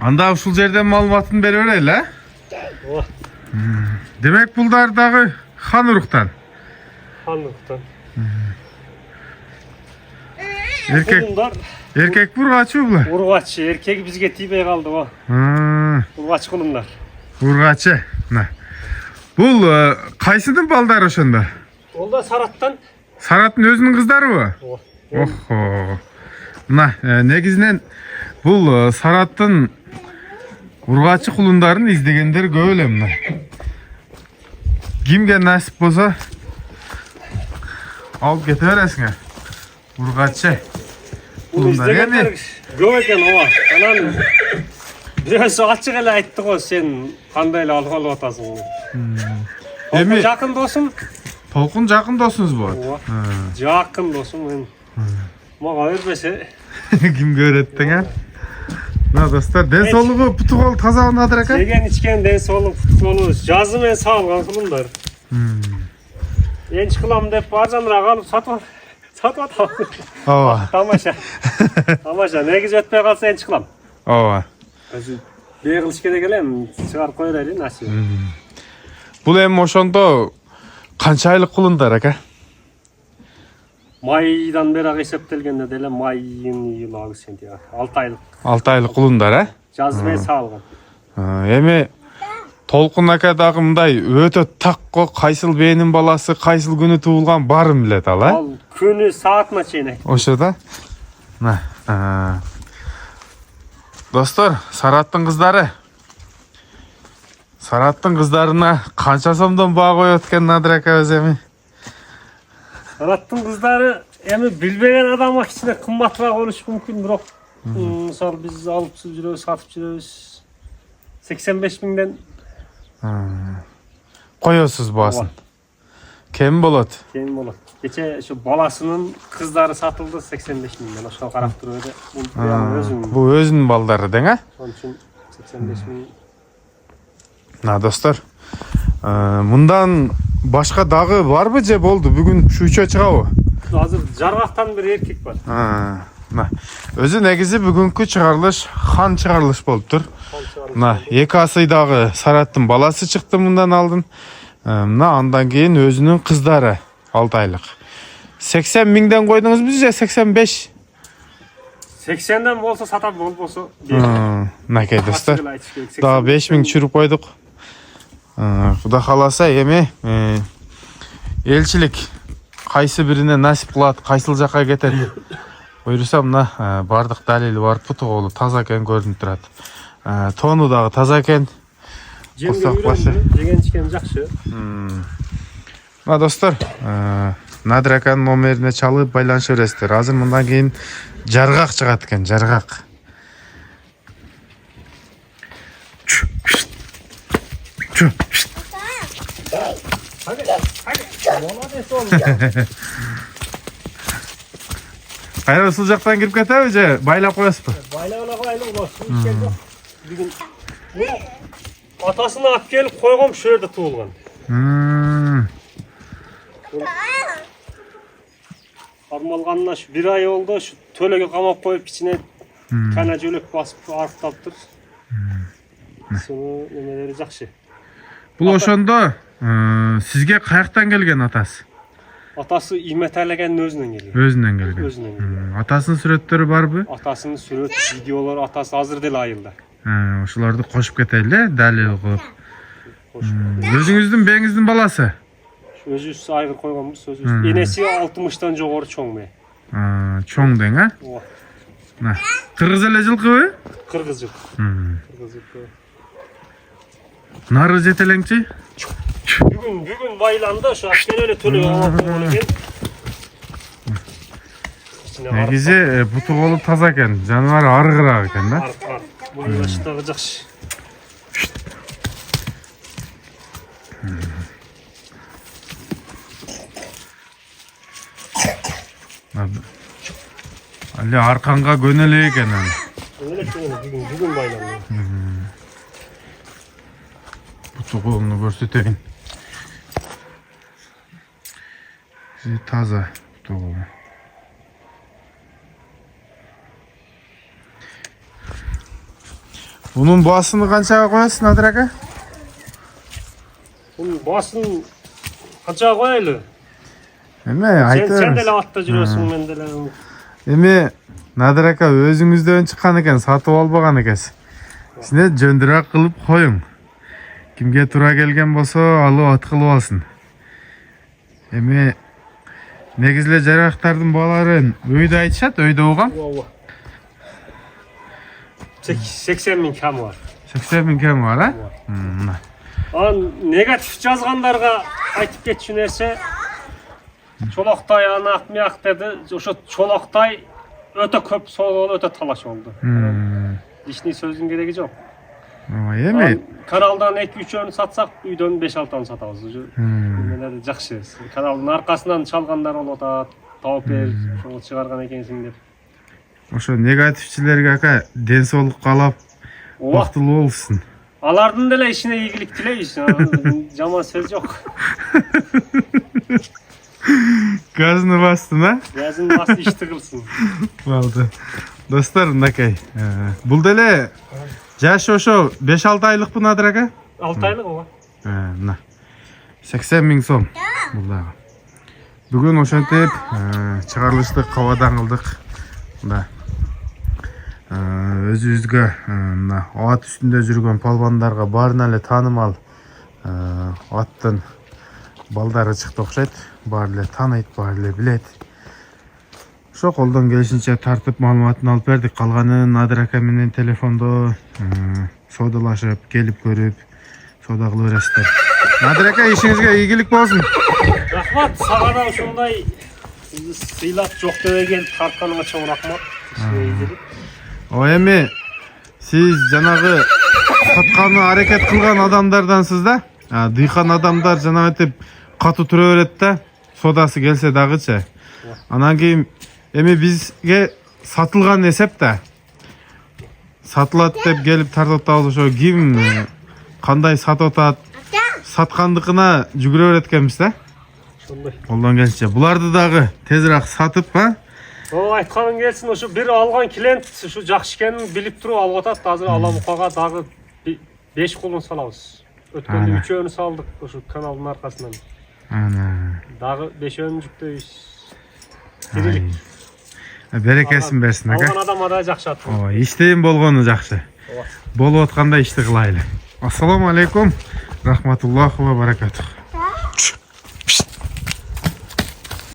Анда ушул жерден маалыматын берип берели, э? Ооба. Демек булдар дагы хан уруктан. Хандыктан. Эркек бургачы булар. Ургачы, эркеги бизге тийбей калды го. Ургач кулумдар. Ургачы. Мына. Бул кайсынын балдары ошондо? Ол да Сараттан. Сараттын өзүнүн кыздарыбы? Ооба. Охо. Мына негизинен бул Сараттын ургачы кулундарын издегендер көп эле мына. Кимге насип болсо алып кете бересиңер. Ургачы кулундар эми көп экен ооба. Анан бирөөсү ачык эле айтты го, сен кандай эле алып атасың. Эми жакын досум. Толкун жакын досуңуз болот. Ооба. Жакын досум мен. Мага бербесе кимге берет дең? Мына достор, ден соолугу путу кол тазаланадыр экен. Жеген ичкен ден соолук путу колу жазы менен сабылган кулундар. Энч кылам деп арзаныраак алып сатып атам. Ооба. Тамаша. Тамаша, негизи өтпөй калса энч кылам. Ооба. Өзү бей кылыш керек эле, чыгарып кое берейин насип. Бул эми ошондо канча айлык кулундар экен? Майдан бери эсептелгенде деле май, июнь, август, сентябрь. 6 айлык. 6 айлык кулундар, э? Жазы менен сабылган. Эми Толкун ака дагы мындай өтө такко кайсыл бээнин баласы кайсыл күнү туулган баарын билет ал, э? Ал күнү саатына чейин айтты. Ошо да. Мына. Достор, Сараттын кыздары. Сараттын кыздарына канча сомдон баа коет экен Надыр ака өзү эми? Сараттын кыздары эми билбеген адамга кичине кымбатыраак болушу мүмкүн, бирок мисалы биз алып жүрөбүз, сатып жүрөбүз. 85 миңден коесуз баасын. Кем болот? Кем болот. Кече ошо баласынын кыздары сатылды 85 миңден. Ошого карап туруп эле. Бул өзүнүн балдары дең, э? Ошон үчүн 85 миң. Мына достор, мындан башка дагы барбы же болду? Бүгүн шучо чыгабы? Азыр жаргактан бир эркек бар. Мына өзү негизи бүгүнкү чыгарылыш хан чыгарылыш болуптур. Мына эки асыйдагы Сараттын баласы чыкты мындан алдын. Мына андан кийин өзүнүн кыздары 6 айлык. 80 миңден койдуңузбу же 85? 80ден болсо сатам, болбосо. Мынакей достор, дагы 5 миң чүрүп койдук. Кудай кааласа эми элчилик кайсы бирине насип кылат, кайсыл жакка кетет. Буюрса мына бардык далили бар, путу колу таза экен көрүнүп турат. Тону дагы таза экен. Жеген ичкен жакшы. Мына достор, Надыр аканын номерине чалып байланыша бересиздер. Азыр мындан кийин жаргак чыгат экен, жаргак. Кайра ушул жактан кирип кетеби же байлап коесузбу? Байлап эле коелу, ичкен жок. Бүгүн атасына алып келип койгом, шу жерде туулган. Кармалганына шу 1 ай болду, шу төлөгө камап коюп кичине кана жөлөк басып арыктаптыр. Сunu неmeleri жакшы. Бул ошондо сизге каяктан келген атасы? Атасы иметелеген өзүнөн келген. Өзүнөн келген. Атасынын сүрөттөрү барбы? Атасынын сүрөт, видеолору атасы азыр деле айылда. Ошолорду кошуп кетели, далил кылып. Өзүңүздүн бээңиздин баласы? Өзүбүз айгыр койгонбуз, өзүбүз. Энеси 60тан жогору чоң ме. Чоң дең, а? Ооба. Мына, кыргыз эле жылкыбы? Кыргыз жылкы. Кыргыз жылкы. Нары жетелеңчи? Бүгүн байланды, ошо аткен эле төлөп алып койгон экен. Негизи буту колу таза экен, жаныбар арыгыраак экен да? Бул баштагы жакшы. Али арканга көнөлө экен аны. Бүгүн байланды. Буту колуну көрсөтөйүн. Таза буту колу. Bunun basını qanchaga qo'yasiz, Nadir aka? Bunun baсын qanchaga qo'yayli? Eме, Sen aytaveramiz. de latda жүрөсүң, мен деле. Эми Nadir aka өзүңүздөн чыккан экен, сатып албаган экенсиз. Сине жөндүрөөк кылып коюң. Кимге туура келген болсо, алып ат кылып алсын. Эми негизле жарактардын бааларын өйдө айтышат, өйдө угам. 80 миң кам бар. 80 миң кем бар, а? An negatif жазгандарга айтып кетчү нерсе, Чолоктай анак мияк деди. Ошо Чолоктай өтө көп соолу, өтө талаш болду. Лишний сөздүн кереги жок. Эми Каналдан 2-3-өн сатсак, үйдөн 5-6-ын сатабыз. Менде жакшы. Каналдын аркасынан чалгандар болуп атат. Тауып бер, ошону чыгарган экенсиң деп. ошо негативчилерге ака ден соолук каалап, бактылуу болсун. Алардын деле ишине ийгилик тилейбиз. Жаман сөз жок. Газны бастын, а? Газын басты ишти кылсын. Болду. Достор, мынакей. Бул деле жашы ошо 5-6 айлыкпы, Nadir aka? 6 айлык ооба. Мына 80 миң сом бул дагы. Бүгүн ошентип чыгарылышты кабадан кылдык. Мына өзүбүзгө мына ат үстүндө жүргөн палбандарга баарына эле таанымал аттын балдары чыкты окшойт. Баары эле тааныйт, баары эле билет. Ошо колдон келишинче тартып маалыматын алып бердик. Калганын Nadir aka менен телефондо соодалашып, келип көрүп, соода кылып бересиздер. Nadir aka, ишиңизге ийгилик болсун. Рахмат, сага да ушундай сыйлап жок деп келип тартканыңа чоң рахмат. Эми сиз жанагы сатканы аракет кылган адамдардансыз да? Дыйкан адамдар жанагынтип катуу тура берет да, соодасы келсе дагычы. Анан кийин эми бизге сатылган эсеп да. Сатылат деп келип тартып атабыз, ошо ким кандай сатып атат, саткандыкына жүгүрө берет экенбиз да. Ошондой. Колдон келишинче буларды дагы тезирээк сатып, Айтканың келсин, ошо бир алган клиент ушу жакшы экенин билип туруп алып атат. Азыр Аламукага дагы 5 кулун салабыз. Өткөндө 3-өн салдык ошо каналдын аркасынан. Дагы 5-өн жүктөйбүз. Кирилик. Берекесин берсин aka. Алган адам ада жакшы ат. Иштейин болгону жакшы. Болуп атканда ишти кылайлы. Ассаламу алейкум, рахматуллахи ва баракатух.